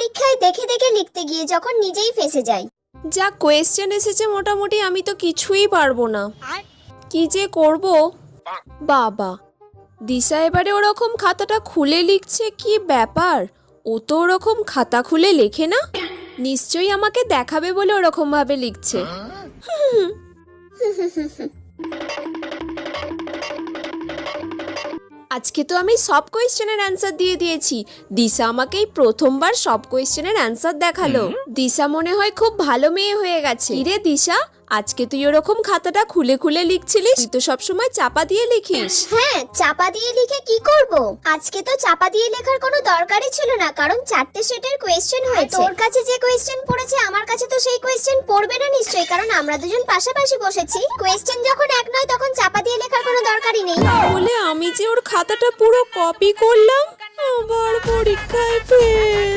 পরীক্ষায় দেখে দেখে লিখতে গিয়ে যখন নিজেই ফেঁসে যাই। যা কোয়েশ্চেন এসেছে মোটামুটি আমি তো কিছুই পারবো না, কি যে করব। বাবা, দিশা এবারে ওরকম খাতাটা খুলে লিখছে, কি ব্যাপার? ও তো ওরকম খাতা খুলে লেখে না, নিশ্চয়ই আমাকে দেখাবে বলে ওরকম ভাবে লিখছে। আজকে তো আমি সব কোয়েশ্চেনের অ্যান্সার দিয়ে দিয়েছি। দিশা আমাকে এই প্রথমবার সব কোয়েশ্চেনের অ্যান্সার দেখালো। দিশা মনে হয় খুব ভালো মেয়ে হয়ে গেছে। রে দিশা, আজকে তুই ওরকম খাতাটা খুলে খুলে লিখছিলিস? তুই তো সবসময় চাপা দিয়ে লিখিস। হ্যাঁ, চাপা দিয়ে লিখে কি করব? আজকে তো চাপা দিয়ে লেখার কোনো দরকারই ছিল না, কারণ 4টে সেটের কোয়েশ্চেন হয়েছে। তোর কাছে যে কোয়েশ্চেন পড়েছে আমার কাছে তো সেই কোয়েশ্চেন পড়বে না নিশ্চয়ই, কারণ আমরা দুজন পাশাপাশি বসেছি। কোয়েশ্চেন যখন এক নয় তখন চাপা দিয়ে লেখার কোনো দরকারই নেই। বলে আমি যে ওর খাতাটা পুরো কপি করলাম, আবার পরীক্ষায় ফেল।